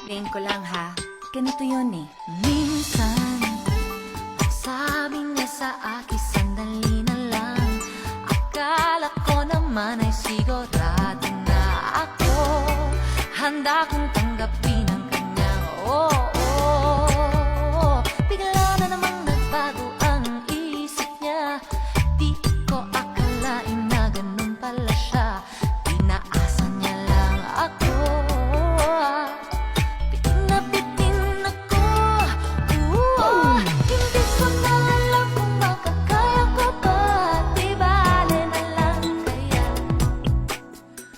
Tingin ko lang ha, ganito yun eh. Minsan, sabi niya sa akin, sandali na lang. Akala ko naman ay sigurado na ako. Handa kong tanggapin ang kanyang oo. Bigla na namang nagbago ang isip niya. Di ko akalain na ganun pala siya. Inaasa niya lang ako. Bitin na bitin ako. Hindi ko na alam kung makakaya ko ba. Di bale na lang kaya.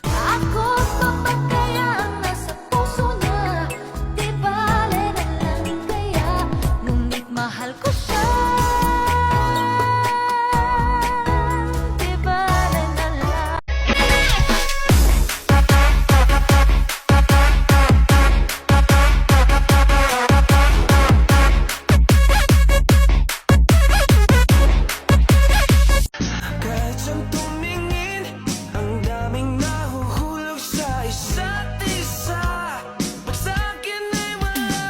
Ako pa ba kaya ang nasa puso niya? Di bale na lang kaya. Ngunit mahal ko siya. Di bale na lang. Kahit saan tumingin, ang daming nahuhulog sa isa't isa. Pag sa'kin ay wala.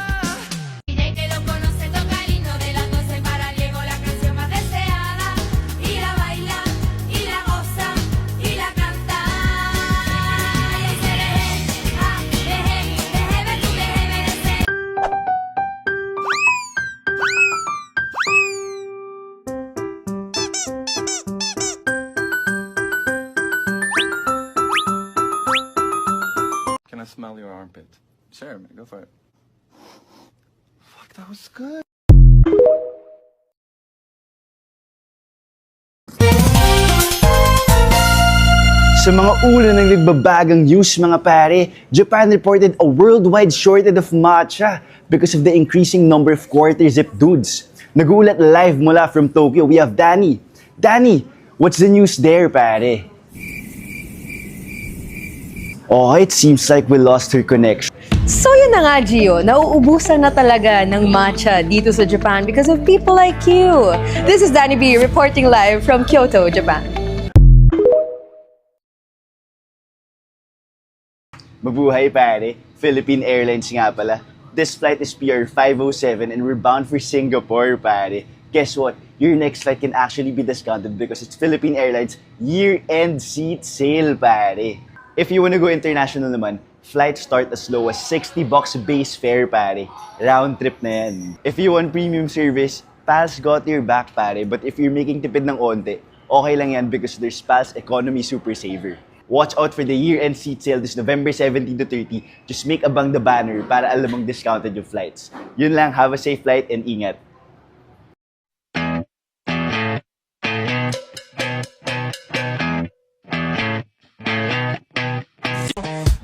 DJ que lo conoce toca el himno de las 12 para Diego, la canción más deseada. Y la baila, y la goza, y la canta. Y ahí se deje ver tu deje merecer. Can I smell your armpit? Sure, man, go for it. Fuck, that was good. Sa mga ulo ng nagbabagang news mga pare, Japan reported a worldwide shortage of matcha because of the increasing number of quarter-zip dudes. Nagulat live mula from Tokyo, we have Danny. Danny, what's the news there pare? Oh, it seems like we lost her connection. So yun na nga, Gio, nauubusan na talaga ng matcha dito sa Japan because of people like you. This is Danny B reporting live from Kyoto, Japan. Mabuhay pare, Philippine Airlines nga pala. This flight is PR 507 and we're bound for Singapore pare. Guess what? Your next flight can actually be discounted because it's Philippine Airlines year-end seat sale pare. If you wanna go international naman, flights start as low as $60 base fare pare. Round trip na yan. If you want premium service, PALS got your back pare. But if you're making tipid ng onte, okay lang yan because there's PALS Economy Super Saver. Watch out for the year-end seat sale this November 17 to 30. Just make abang the banner para alam mong discounted yung flights. Yun lang, have a safe flight and ingat.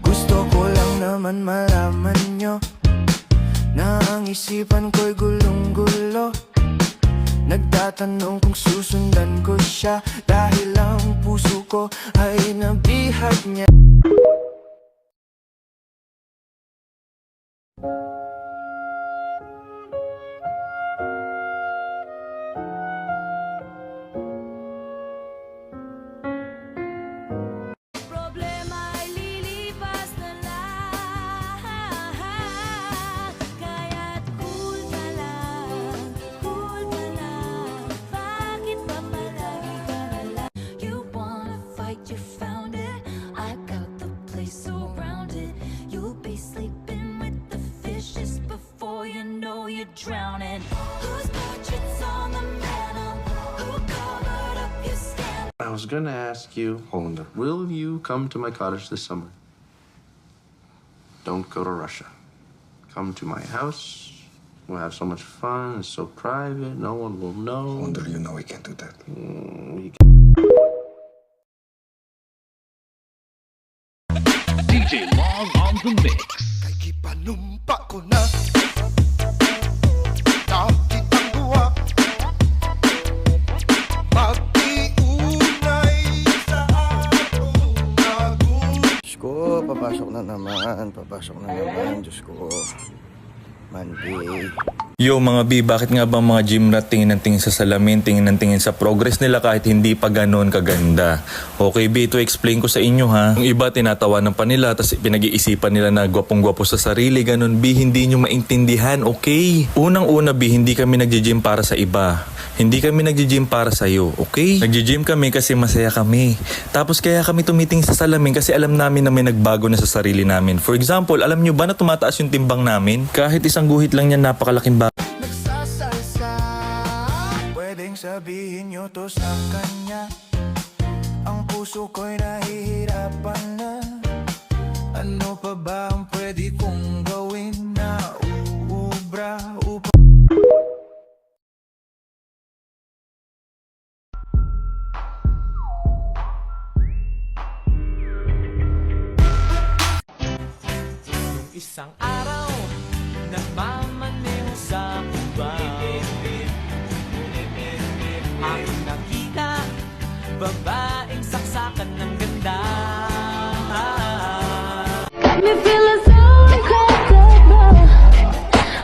Gusto ko lang naman malaman nyo na ang isipan ko'y gulong-gulo. Nagtatanong kung susundan ko siya dahil ang puso ko ay nabihag niya. Problema ay lilipas na lang. Kaya't cool ka lang. Bakit ba palagi ka na lang? You wanna fight, you found it. I got the place surrounded. You'll be sleeping with the fishes before you know you're drowning. Whose portrait's on the mantle? Who covered up your scandal? I was gonna ask you, Hollander, will you come to my cottage this summer? Don't go to Russia. Come to my house. We'll have so much fun. It's so private. No one will know. Wonder, you know we can't do that. We DJ Long on the mix. Kay panumpa ko na Nakit ang duwa Magtiunay sa atong nagulo. Diyos ko, papasok na naman, Diyos ko. Monday. Yo mga B, bakit nga ba mga gym rat tingin ng tingin sa salamin, tingin ng tingin sa progress nila kahit hindi pa ganoon kaganda? Okay B, ito explain ko sa inyo ha. Yung iba tinatawanan pa nila, tapos pinag-iisipan nila na gwapong-gwapo sa sarili, ganun B, hindi nyo maintindihan, okay? Unang-una B, hindi kami nagji-gym para sa iba. Hindi kami nagji-gym para sa iyo, okay? Nagji-gym kami kasi masaya kami. Tapos kaya kami tumitingin sa salamin kasi alam namin na may nagbago na sa sarili namin. For example, alam nyo ba na tumataas yung timbang namin? Kahit isang guhit lang yan, napakalaking bago. Nagsasalsa. Pwedeng sabihin nyo to sa kanya. Ang puso ko'y nahihirapan na. Ano pa ba ang pwede kong gawin na uubra upang Isang araw, nagmamaneho sa kuba. Aking nakita, babaeng saksakan ng ganda. Got me feeling so incredible.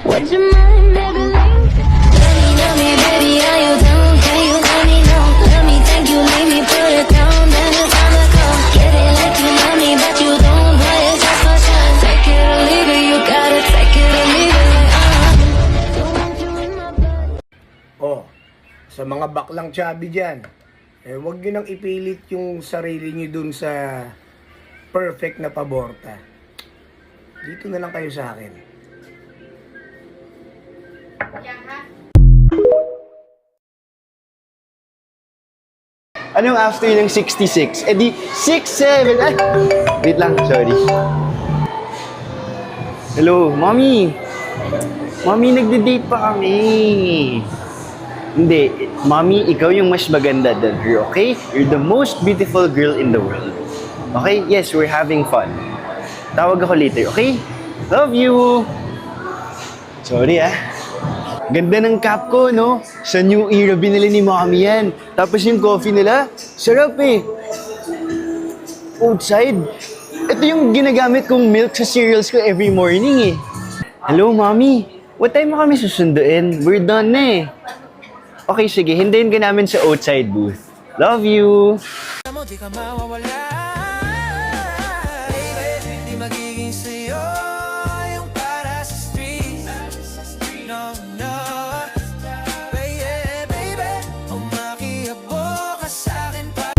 Would you mind, baby, link? Tell me, baby, are you down? Can you let me know? Let me thank you, make me put it down. Then it's time to go. Get it like you love me, but you don't. But it's just for sure. Take it or leave it, you gotta take it or leave it. Like, don't want you in my body. Oh, sa mga baklang chubby dyan, huwag nyo nang ipilit yung sarili nyo dun sa perfect na paborta. Dito na lang kayo sa akin. Anong after ng 66? Eh di 67. Ay, wait lang, sorry. Hello, mommy. Mommy, nagde-date pa kami. Hindi, mommy, ikaw yung mas maganda than her, okay? You're the most beautiful girl in the world. Okay? Yes, we're having fun. Tawag ako later, okay? Love you! Sorry Ganda ng cap ko, no? Sa New Era binili ni mommy yan. Tapos yung coffee nila, sarap Outside. Ito yung ginagamit kong milk sa cereals ko every morning Hello, mommy. What time mo kami susunduin? We're done na Okay, sige. Hintayin ka namin sa outside booth. Love you! di ka mawawala. Di magiging sa'yo yung para sa street. No, no. Baby, baby, umakihabo ka sa'kin pa.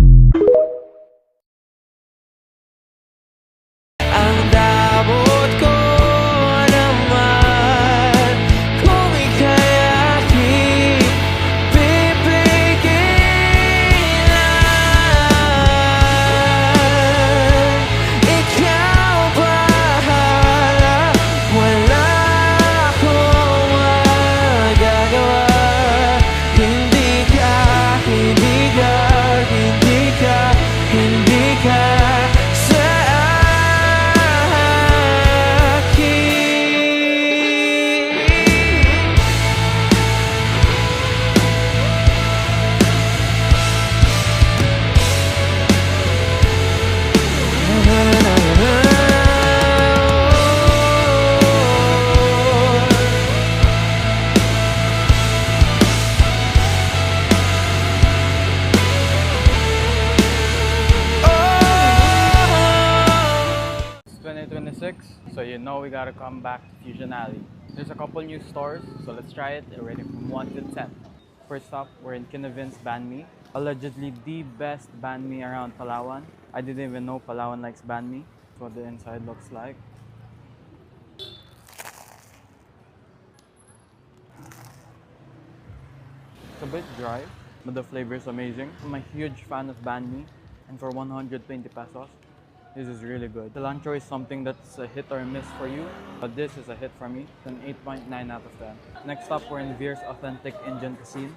Ang dabot ko naman kung ika'y aking pipigil lang. Ikaw bahala, wala akong magagawa. Hindi ka, hindi ka, hindi ka, hindi ka sa It's 2026, so you know we gotta come back to Fusion Alley. There's a couple new stores, so let's try it, rating from 1 to 10. First up, we're in Kinavin's Banh Mi, allegedly the best banh mi around Palawan. I didn't even know Palawan likes banh mi. That's what the inside looks like. It's a bit dry, but the flavor is amazing. I'm a huge fan of banh mi, and for 120 pesos, this is really good. Cilantro is something that's a hit or a miss for you, but this is a hit for me. It's an 8.9 out of 10. Next up, we're in Veer's Authentic Indian Cuisine.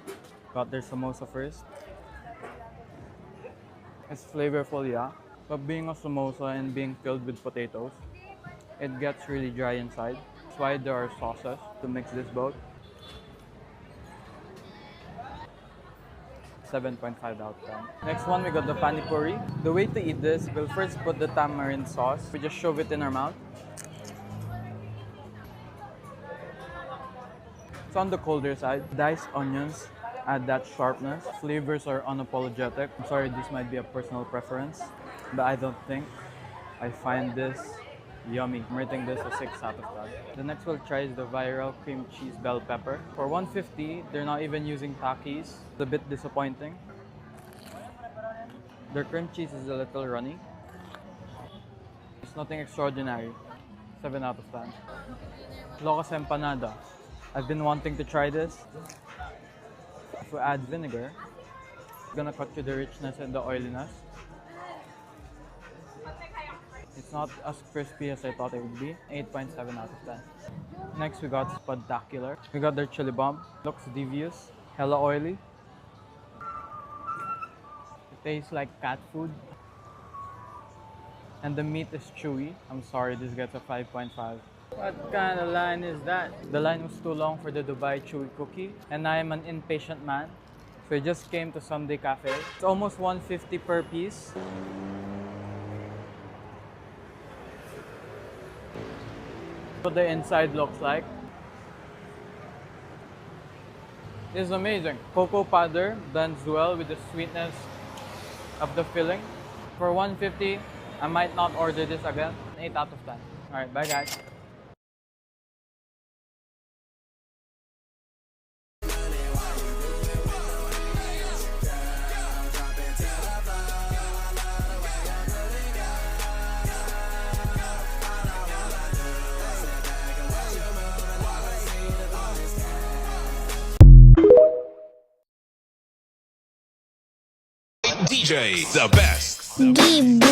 Got their samosa first. It's flavorful, yeah, but being a samosa and being filled with potatoes, it gets really dry inside. That's why there are sauces to mix this both. 7.5 out of 10. Next one, we got the pani puri. The way to eat this, we'll first put the tamarind sauce. We just shove it in our mouth. It's on the colder side. Diced onions add that sharpness. Flavors are unapologetic. I'm sorry, this might be a personal preference, but I don't think I find this yummy. I'm rating this a 6 out of 10. The next we'll try is the viral cream cheese bell pepper. For $1.50, they're not even using Takis. It's a bit disappointing. Their cream cheese is a little runny. It's nothing extraordinary. 7 out of 10. Locos empanada. I've been wanting to try this. If we add vinegar, it's gonna cut to the richness and the oiliness. It's not as crispy as I thought it would be. 8.7 out of 10. Next we got Spectacular. We got their chili bomb. Looks devious. Hella oily. It tastes like cat food. And the meat is chewy. I'm sorry, this gets a 5.5. What kind of line is that? The line was too long for the Dubai Chewy Cookie. And I am an impatient man. So I just came to Someday Cafe. It's almost $1.50 per piece. What the inside looks like. It's amazing. Cocoa powder blends well with the sweetness of the filling. For $1.50, I might not order this again. 8 out of 10. Alright, bye guys. DJ, the best. Tribunal.